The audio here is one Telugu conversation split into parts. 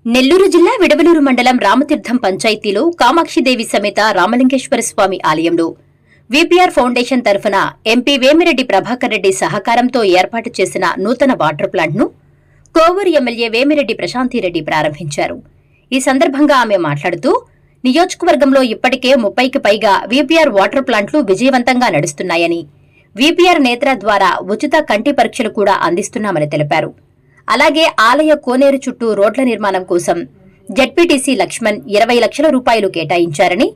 నెల్లూరు జిల్లా విడవలూరు మండలం రామతీర్థం పంచాయతీలో కామాక్షిదేవి సమేత రామలింగేశ్వర స్వామి ఆలయంలో వీపీఆర్ ఫౌండేషన్ తరఫున ఎంపీ వేమిరెడ్డి ప్రభాకర్ రెడ్డి సహకారంతో ఏర్పాటు చేసిన నూతన వాటర్ ప్లాంట్ను కోవూరు ఎమ్మెల్యే వేమిరెడ్డి ప్రశాంతిరెడ్డి ప్రారంభించారు. ఈ సందర్భంగా ఆమె మాట్లాడుతూ, నియోజకవర్గంలో ఇప్పటికే 30కి పైగా వీపీఆర్ వాటర్ ప్లాంట్లు విజయవంతంగా నడుస్తున్నాయని, వీపీఆర్ నేత్ర ద్వారా ఉచిత కంటి పరీక్షలు కూడా అందిస్తున్నామని తెలిపారు. అలాగే ఆలయ కోనేరు చుట్టూ రోడ్ల నిర్మాణం కోసం జెడ్పీటీసీ లక్ష్మణ్ 20 లక్షల రూపాయలు కేటాయించారని,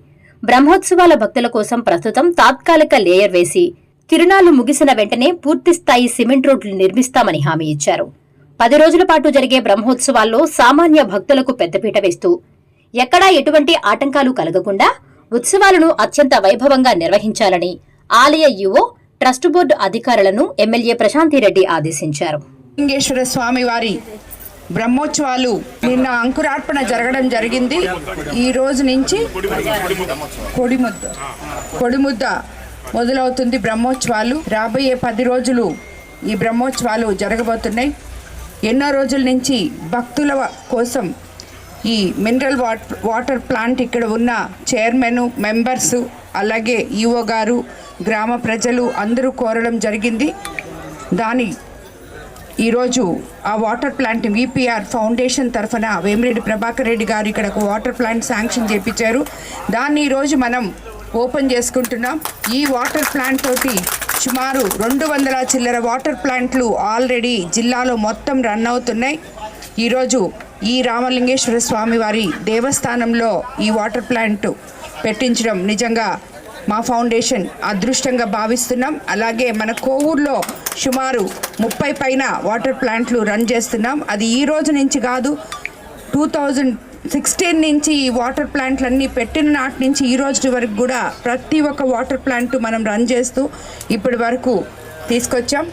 బ్రహ్మోత్సవాల భక్తుల కోసం ప్రస్తుతం తాత్కాలిక లేయర్ వేసి తిరునాళ్లు ముగిసిన వెంటనే పూర్తిస్థాయి సిమెంట్ రోడ్లు నిర్మిస్తామని హామీ ఇచ్చారు. 10 రోజుల పాటు జరిగే బ్రహ్మోత్సవాల్లో సామాన్య భక్తులకు పెద్దపీట వేస్తూ ఎక్కడా ఎటువంటి ఆటంకాలు కలగకుండా ఉత్సవాలను అత్యంత వైభవంగా నిర్వహించాలని ఆలయ ఈవో, ట్రస్ట్ బోర్డు అధికారులను ఎమ్మెల్యే ప్రశాంతిరెడ్డి ఆదేశించారు. లింగేశ్వర స్వామి వారి బ్రహ్మోత్సవాలు నిన్న అంకురార్పణ జరగడం జరిగింది. ఈ రోజు నుంచి కొడిముద్ద మొదలవుతుంది బ్రహ్మోత్సవాలు. రాబోయే 10 రోజులు ఈ బ్రహ్మోత్సవాలు జరగబోతున్నాయి. ఎన్నో రోజుల నుంచి భక్తుల కోసం ఈ మినరల్ వాటర్ ప్లాంట్ ఇక్కడ ఉన్న చైర్మన్, మెంబర్స్, అలాగే ఈఓ గారు, గ్రామ ప్రజలు అందరూ కోరడం జరిగింది. ఈరోజు ఆ వాటర్ ప్లాంట్ వీపీఆర్ ఫౌండేషన్ తరఫున వేమిరెడ్డి ప్రభాకర్ రెడ్డి గారు ఇక్కడ ఒక వాటర్ ప్లాంట్ శాంక్షన్ చేయించారు. దాన్ని ఈరోజు మనం ఓపెన్ చేసుకుంటున్నాం. ఈ వాటర్ ప్లాంట్ తోటి సుమారు 200 చిల్లర వాటర్ ప్లాంట్లు ఆల్రెడీ జిల్లాలో మొత్తం రన్ అవుతున్నాయి. ఈరోజు ఈ రామలింగేశ్వర స్వామి వారి దేవస్థానంలో ఈ వాటర్ ప్లాంట్ పెట్టించడం నిజంగా మా ఫౌండేషన్ అదృష్టంగా భావిస్తున్నాం. అలాగే మన కోవూరులో సుమారు 30 పైన వాటర్ ప్లాంట్లు రన్ చేస్తున్నాం. అది ఈ రోజు నుంచి కాదు, 2016 నుంచి ఈ వాటర్ ప్లాంట్లన్నీ పెట్టిన నాటి నుంచి ఈ రోజు వరకు కూడా ప్రతి ఒక్క వాటర్ ప్లాంట్ మనం రన్ చేస్తూ ఇప్పటి వరకు తీసుకొచ్చాం.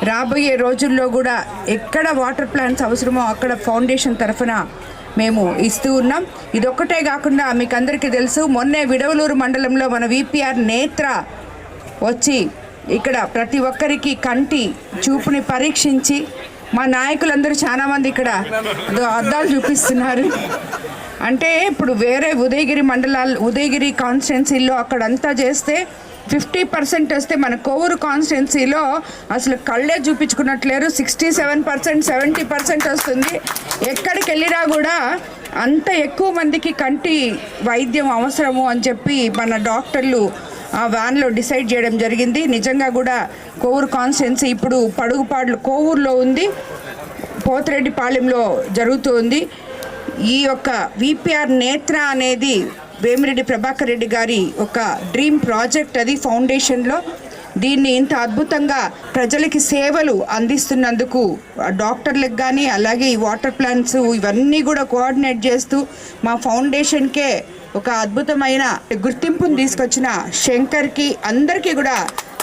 రాబోయే రోజుల్లో కూడా ఎక్కడ వాటర్ ప్లాంట్స్ అవసరమో అక్కడ ఫౌండేషన్ తరఫున మేము ఇస్తూ ఉన్నాం. ఇదొక్కటే కాకుండా మీకు అందరికీ తెలుసు, మొన్నే విడవలూరు మండలంలో మన వీపీఆర్ నేత్ర వచ్చి ఇక్కడ ప్రతి ఒక్కరికి కంటి చూపుని పరీక్షించి మా నాయకులందరూ చాలామంది ఇక్కడ అద్దాలు చూపిస్తున్నారు. అంటే ఇప్పుడు వేరే ఉదయగిరి కాన్స్టిట్యున్సీలో అక్కడంతా చేస్తే 50% వస్తే మన కోవూరు కాన్స్టిట్యున్సీలో అసలు కళ్ళే చూపించుకున్నట్లేరు. 67%, 70% వస్తుంది. ఎక్కడికి వెళ్ళినా కూడా అంత ఎక్కువ మందికి కంటి వైద్యం అవసరము అని చెప్పి మన డాక్టర్లు ఆ వ్యాన్లో డిసైడ్ చేయడం జరిగింది. నిజంగా కూడా కోవూరు కాన్స్టిట్యున్సీ ఇప్పుడు పడుగుపాడులు కోవూరులో ఉంది, పోతిరెడ్డిపాలెంలో జరుగుతుంది. ఈ యొక్క వీపీఆర్ నేత్ర అనేది వేమిరెడ్డి ప్రభాకర్ రెడ్డి గారి ఒక డ్రీమ్ ప్రాజెక్ట్. అది ఫౌండేషన్లో దీన్ని ఇంత అద్భుతంగా ప్రజలకి సేవలు అందిస్తున్నందుకు డాక్టర్లకు కానీ, అలాగే ఈ వాటర్ ప్లాంట్స్ ఇవన్నీ కూడా కోఆర్డినేట్ చేస్తూ మా ఫౌండేషన్కే ఒక అద్భుతమైన గుర్తింపును తీసుకొచ్చిన శంకర్కి అందరికీ కూడా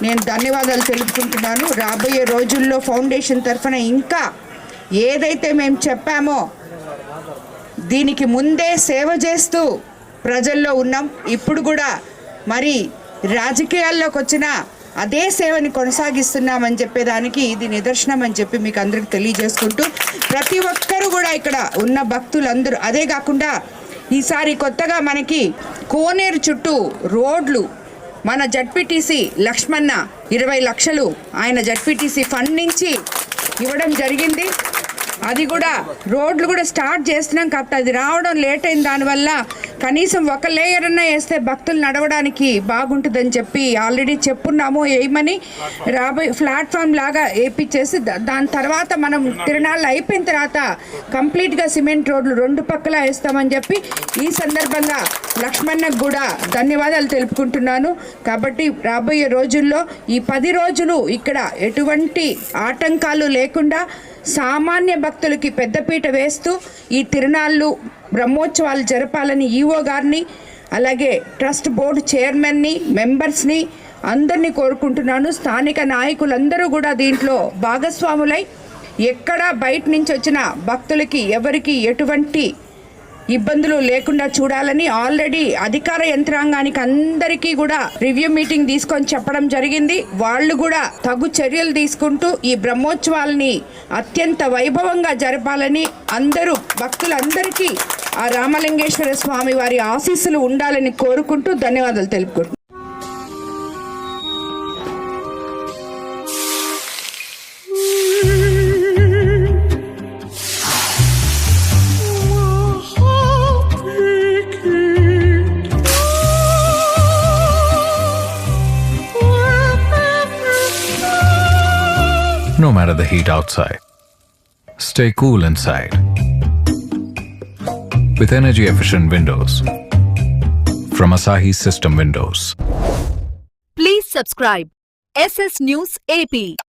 నేను ధన్యవాదాలు తెలుపుకుంటున్నాను. రాబోయే రోజుల్లో ఫౌండేషన్ తరఫున ఇంకా ఏదైతే మేము చెప్పామో దీనికి ముందే సేవ చేస్తూ ప్రజల్లో ఉన్నాం. ఇప్పుడు కూడా మరి రాజకీయాల్లోకి వచ్చిన అదే సేవని కొనసాగిస్తున్నామని చెప్పేదానికి ఇది నిదర్శనం అని చెప్పి మీకు అందరికి తెలియజేసుకుంటూ, ప్రతి ఒక్కరూ కూడా ఇక్కడ ఉన్న భక్తులందరూ, అదే కాకుండా ఈసారి కొత్తగా మనకి కోనేరు చుట్టూ రోడ్లు మన జడ్పీటీసీ లక్ష్మణ 20 లక్షలు ఆయన జడ్పీటీసీ ఫండ్ నుంచి ఇవ్వడం జరిగింది. అది కూడా రోడ్లు కూడా స్టార్ట్ చేస్తున్నాం కాబట్టి అది రావడం లేట్ అయిన దానివల్ల కనీసం ఒక లేయర్ అన్నా వేస్తే భక్తులు నడవడానికి బాగుంటుందని చెప్పి ఆల్రెడీ చెప్పున్నాము వేయమని. రాబోయే ప్లాట్ఫామ్ లాగా వేయించేసి దాని తర్వాత మనం తిరునాళ్ళు అయిపోయిన తర్వాత కంప్లీట్గా సిమెంట్ రోడ్లు 2 పక్కల వేస్తామని చెప్పి ఈ సందర్భంగా లక్ష్మణ్కి కూడా ధన్యవాదాలు తెలుపుకుంటున్నాను. కాబట్టి రాబోయే రోజుల్లో ఈ 10 రోజులు ఇక్కడ ఎటువంటి ఆటంకాలు లేకుండా సామాన్య భక్తులకి పెద్దపీట వేస్తూ ఈ తిరునాళ్ళు బ్రహ్మోత్సవాలు జరపాలని ఈఓ గారిని, అలాగే ట్రస్ట్ బోర్డు చైర్మన్ని, మెంబర్స్ని అందరినీ కోరుకుంటున్నాను. స్థానిక నాయకులందరూ కూడా దీంట్లో భాగస్వాములై ఎక్కడా బయట నుంచి వచ్చిన భక్తులకి ఎవరికి ఎటువంటి ఇబ్బందులు లేకుండా చూడాలని ఆల్రెడీ అధికార యంత్రాంగానికి అందరికీ కూడా రివ్యూ మీటింగ్ తీసుకొని చెప్పడం జరిగింది. వాళ్ళు కూడా తగు చర్యలు తీసుకుంటూ ఈ బ్రహ్మోత్సవాలని అత్యంత వైభవంగా జరపాలని అందరూ భక్తులందరికీ ఆ రామలింగేశ్వర స్వామి వారి ఆశీస్సులు ఉండాలని కోరుకుంటూ ధన్యవాదాలు తెలుపుకుంటున్నాను. No matter the heat outside, stay cool inside with energy-efficient windows from Asahi System Windows. Please subscribe SS News AP.